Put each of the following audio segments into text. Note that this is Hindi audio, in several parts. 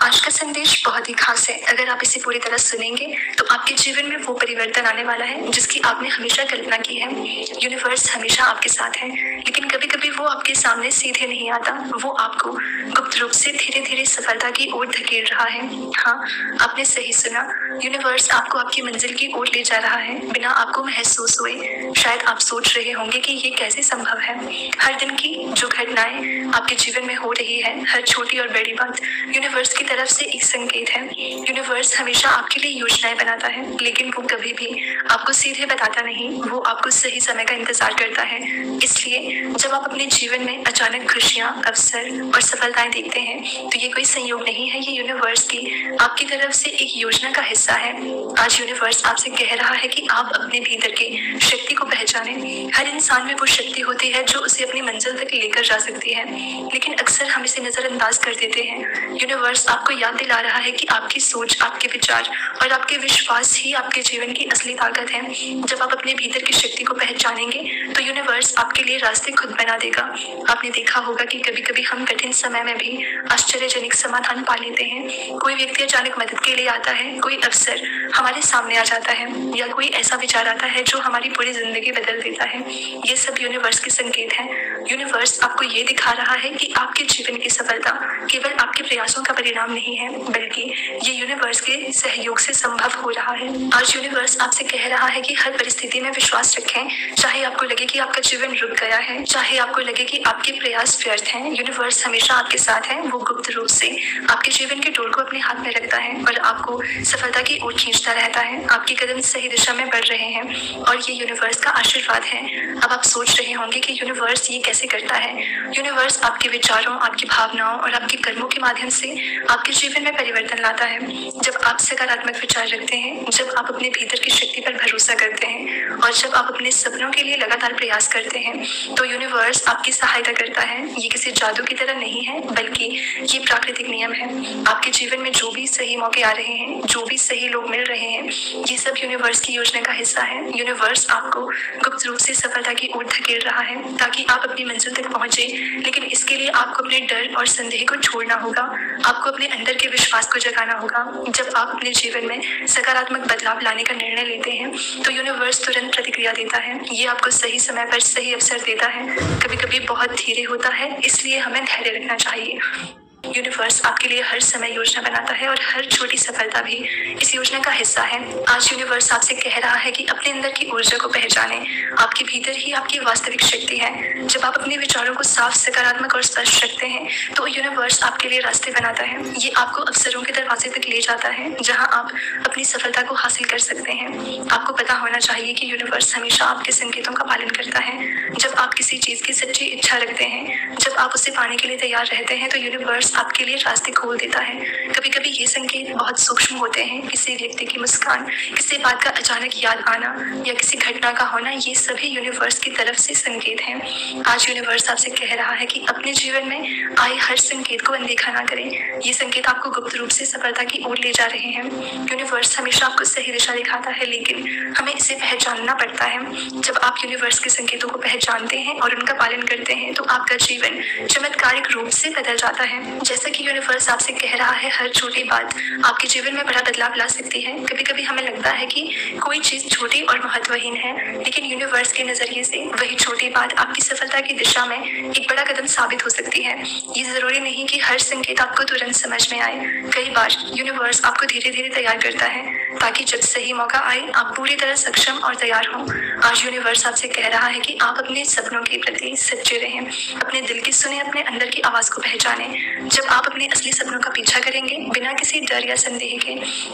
आज का संदेश बहुत ही खास है। अगर आप इसे पूरी तरह सुनेंगे तो आपके जीवन में वो परिवर्तन आने वाला है जिसकी आपने हमेशा कल्पना की है। यूनिवर्स हमेशा आपके साथ है, लेकिन कभी-कभी वो आपके सामने सीधे नहीं आता। वो आपको गुप्त रूप से धीरे-धीरे सफलता की ओर धकेल रहा है। हाँ, आपने सही सुना। यूनिवर्स आपको आपकी मंजिल की ओर ले जा रहा है, बिना आपको महसूस हुए। शायद आप सोच रहे होंगे कि ये कैसे संभव है। हर दिन की जो घटनाएं आपके जीवन में हो रही है, हर छोटी और बड़ी बात यूनिवर्स की तरफ से एक संकेत है। यूनिवर्स हमेशा आपके लिए योजनाएं बनाता है, लेकिन वो कभी भी आपको सीधे बताता नहीं। वो आपको सही समय का इंतजार करता है। इसलिए जब आप अपने जीवन में अचानक खुशियां, अवसर और सफलताएं देखते हैं, तो ये कोई संयोग नहीं है। ये यूनिवर्स की आपकी तरफ से एक योजना का हिस्सा है। आज यूनिवर्स आपसे कह रहा है कि आप अपने भीतर की शक्ति को पहचानें। हर इंसान में वो शक्ति होती है जो उसे अपनी मंजिल तक लेकर जा सकती है, लेकिन अक्सर हम इसे नजरअंदाज कर देते हैं। यूनिवर्स आपको याद दिला रहा है कि आपकी सोच, आपके विचार और आपके विश्वास ही आपके जीवन की असली ताकत है। जब आप अपने भीतर की शक्ति को पहचानेंगे तो यूनिवर्स आपके लिए रास्ते खुद बना देगा। आपने देखा होगा कि कभी-कभी हम कठिन समय में भी आश्चर्यजनक समाधान पा लेते हैं। कोई व्यक्ति अचानक मदद के लिए आता है, कोई अवसर हमारे सामने आ जाता है, या कोई ऐसा विचार आता है जो हमारी पूरी जिंदगी बदल देता है। ये सब यूनिवर्स के संकेत हैं। यूनिवर्स आपको ये दिखा रहा है कि आपके जीवन की सफलता केवल आपके प्रयासों का परिणाम नहीं है, बल्कि ये यूनिवर्स के सहयोग से संभव हो रहा है। आज यूनिवर्स आपसे कह रहा है कि हर परिस्थिति में विश्वास रखें। चाहे आपको लगे कि आपका जीवन रुक गया है, चाहे आपको लगे कि आपके प्रयास व्यर्थ हैं, यूनिवर्स हमेशा आपके साथ है। वो गुप्त रूप से आपके जीवन के डोर को अपने हाथ में रखता है और आपको सफलता की ओर खींचता रहता है। आपके कदम सही दिशा में बढ़ रहे हैं और ये यूनिवर्स का आशीर्वाद है। अब आप सोच रहे होंगे कि यूनिवर्स ये कैसे करता है। यूनिवर्स आपके विचारों, आपकी भावनाओं और आपके कर्मों के माध्यम से आपके जीवन में परिवर्तन लाता है। जब आप सकारात्मक विचार रखते हैं, जब आप अपने भीतर की शक्ति पर भरोसा करते हैं और जब आप अपने सपनों के लिए लगातार प्रयास करते हैं, तो यूनिवर्स आपकी सहायता करता है। ये किसी जादू की तरह नहीं है, बल्कि ये प्राकृतिक नियम है। आपके जीवन में जो भी सही मौके आ रहे हैं, जो भी सही लोग मिल रहे हैं, ये सब यूनिवर्स की योजना का हिस्सा है। यूनिवर्स आपको गुप्त रूप से सफलता की ओर धकेल रहा है ताकि आप अपनी मंजिल तक पहुंचे, लेकिन इसके लिए आपको अपने डर और संदेह को छोड़ना होगा। आपको अपने अंदर के विश्वास को जगाना होगा। जब आप अपने जीवन में सकारात्मक बदलाव लाने का निर्णय लेते हैं, तो यूनिवर्स तुरंत प्रतिक्रिया देता है। ये आपको सही समय पर सही अवसर देता है। कभी कभी बहुत धीरे होता है, इसलिए हमें धैर्य रखना चाहिए। यूनिवर्स आपके लिए हर समय योजना बनाता है और हर छोटी सफलता भी इस योजना का हिस्सा है। आज यूनिवर्स आपसे कह रहा है कि अपने अंदर की ऊर्जा को पहचानें। आपके भीतर ही आपकी वास्तविक शक्ति है। जब आप अपने विचारों को साफ, सकारात्मक और स्पष्ट रखते हैं, तो यूनिवर्स आपके लिए रास्ते बनाता है। ये आपको अवसरों के दरवाजे तक ले जाता है, जहां आप अपनी सफलता को हासिल कर सकते हैं। आपको पता होना चाहिए कि यूनिवर्स हमेशा आपके संकेतों का पालन करता है। जब आप किसी चीज की सच्ची इच्छा रखते हैं, जब आप उसे पाने के लिए तैयार रहते हैं, तो यूनिवर्स आपके लिए रास्ते खोल देता है। कभी कभी ये संकेत बहुत सूक्ष्म होते हैं। किसी व्यक्ति की मुस्कान, किसी बात का अचानक याद आना या किसी घटना का होना, ये सभी यूनिवर्स की तरफ से संकेत हैं। आज यूनिवर्स आपसे कह रहा है कि अपने जीवन में आए हर संकेत को अनदेखा ना करें। ये संकेत आपको गुप्त रूप से सफलता की ओर ले जा रहे हैं। यूनिवर्स हमेशा आपको सही दिशा दिखाता है, लेकिन हमें इसे पहचानना पड़ता है। जब आप यूनिवर्स के संकेतों को पहचानते हैं और उनका पालन करते हैं, तो आपका जीवन चमत्कारिक रूप से बदल जाता है। जैसा कि यूनिवर्स आपसे कह रहा है, हर छोटी बात आपके जीवन में बड़ा बदलाव ला सकती है। कभी कभी हमें लगता है कि कोई चीज छोटी और महत्वहीन है, लेकिन यूनिवर्स के नजरिए से वही छोटी बात आपकी सफलता की दिशा में एक बड़ा कदम साबित हो सकती है। ये जरूरी नहीं कि हर संकेत आपको तुरंत समझ में आए। कई बार यूनिवर्स आपको धीरे धीरे तैयार करता है, ताकि जब सही मौका आए, आप पूरी तरह सक्षम और तैयार हों। आज यूनिवर्स आपसे कह रहा है कि आप अपने सपनों के प्रति सच्चे रहें, अपने दिल की सुने, अपने अंदर की आवाज को पहचानें। जब आप अपने असली सपनों का पीछा करेंगे, बिना किसी डर या संदेह के,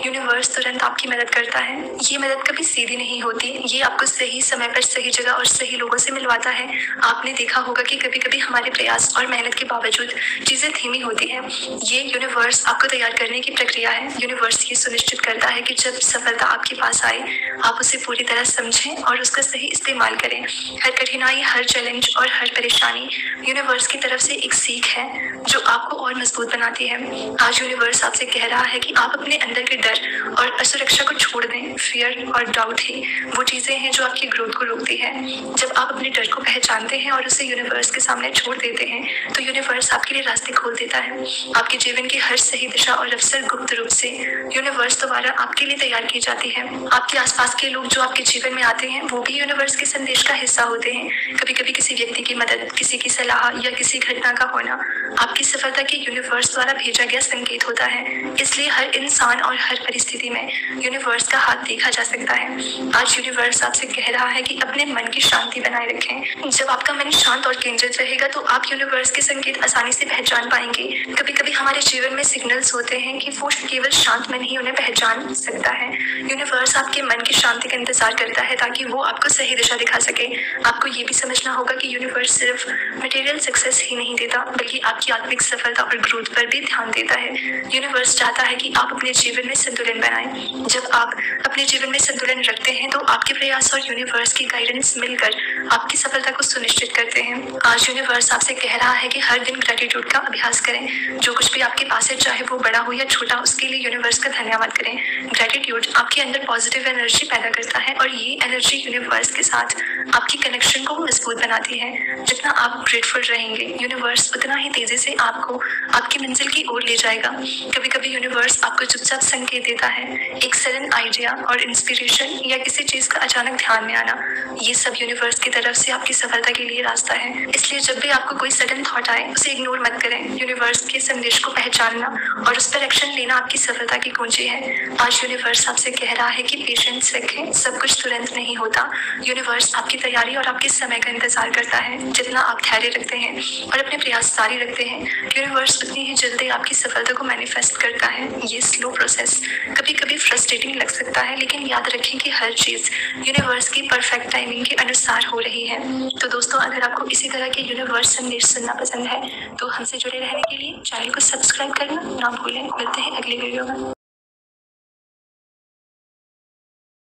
यूनिवर्स तुरंत आपकी मदद करता है। ये मदद कभी सीधी नहीं होती, ये आपको सही समय पर सही जगह और सही लोगों से मिलवाता है। आपने देखा होगा कि कभी कभी हमारे प्रयास और मेहनत के बावजूद चीजें धीमी होती है। ये यूनिवर्स आपको तैयार करने की प्रक्रिया है। यूनिवर्स ये सुनिश्चित करता है कि जब सफलता आपके पास आए, आप उसे पूरी तरह समझें और उसका सही इस्तेमाल करें। हर कठिनाई, हर चैलेंज और हर परेशानी यूनिवर्स की तरफ से एक सीख है, जो आपको और मजबूत बनाती है। आज यूनिवर्स आपसे कह रहा है कि आप अपने अंदर के डर और असुरक्षा को छोड़ दें। फियर और डाउट ही वो चीजें हैं जो आपकी ग्रोथ को रोकती है। जब आप अपने डर को पहचानते हैं और उसे यूनिवर्स के सामने छोड़ देते हैं तो यूनिवर्स आपके लिए रास्ते खोल देता है। आपके जीवन की हर सही दिशा और अवसर गुप्त रूप से यूनिवर्स द्वारा आपके लिए तैयार की जाती है। आपके आसपास के लोग जो आपके जीवन में आते हैं वो भी यूनिवर्स के संदेश का हिस्सा होते हैं। कभी कभी किसी व्यक्ति की मदद, किसी की सलाह या किसी घटना का होना आपकी सफलता के यूनिवर्स द्वारा भेजा गया संकेत होता है। इसलिए हर इंसान और हर परिस्थिति में यूनिवर्स का हाथ देखा जा सकता है। आज यूनिवर्स आपसे कह रहा है कि अपने मन की शांति बनाए रखें। जब आपका मन शांत और केंद्रित रहेगा तो आप यूनिवर्स के संकेत आसानी से पहचान पाएंगे। कभी कभी हमारे जीवन में सिग्नल्स होते हैं कि वो केवल शांत मन ही उन्हें पहचान सकता है। यूनिवर्स आपके मन की शांति का इंतजार करता है ताकि वो आपको सही दिशा दिखा सके। आपको ये भी समझना होगा कि यूनिवर्स सिर्फ मटेरियल सक्सेस ही नहीं देता बल्कि आपकी आत्मिक सफलता और ग्रोथ पर भी ध्यान देता है। यूनिवर्स चाहता है कि आप अपने जीवन में संतुलन बनाएं। जब आप अपने जीवन में संतुलन रखते हैं तो आपके प्रयास और यूनिवर्स की गाइडेंस मिलकर आपकी सफलता को सुनिश्चित करते हैं। आज यूनिवर्स आपसे कह रहा है कि हर दिन ग्रेटिट्यूड का अभ्यास करें। जो कुछ भी आपके पास है, चाहे वो बड़ा हो या छोटा, उसके लिए यूनिवर्स का धन्यवाद करें। ग्रेटिट्यूड आपके अंदर पॉजिटिव एनर्जी पैदा करता है और ये एनर्जी यूनिवर्स के साथ आपकी कनेक्शन को मजबूत बनाती है। जितना आप ग्रेटफुल रहेंगे, यूनिवर्स उतना ही तेजी से आपको आपकी मंजिल की ओर ले जाएगा। कभी कभी यूनिवर्स आपको चुपचाप संकेत देता है, एक सडन आइडिया और इंस्पिरेशन या किसी चीज का अचानक ध्यान में आना, ये सब यूनिवर्स की तरफ से आपकी सफलता के लिए रास्ता है। इसलिए जब भी आपको कोई सडन थॉट आए उसे इग्नोर मत करें। यूनिवर्स के संदेश को पहचानना और उस पर एक्शन लेना आपकी सफलता की कुंजी है। आज यूनिवर्स आपसे कह रहा है कि पेशेंस रखें, सब कुछ तुरंत नहीं होता। यूनिवर्स आपकी तैयारी और आपके समय का इंतजार करता है। जितना आप धैर्य रखते हैं और अपने प्रयास जारी रखते हैं, यूनिवर्स उतनी ही जल्दी आपकी सफलता को मैनिफेस्ट करता है। ये स्लो प्रोसेस कभी कभी फ्रस्ट्रेटिंग लग सकता है, लेकिन याद रखें कि हर चीज यूनिवर्स की परफेक्ट टाइमिंग के अनुसार हो रही है। तो दोस्तों, अगर आपको इसी तरह के यूनिवर्स संदेश सुनना पसंद है तो हमसे जुड़े रहने के लिए चैनल को सब्सक्राइब करना ना भूलें। मिलते हैं अगले वीडियो में।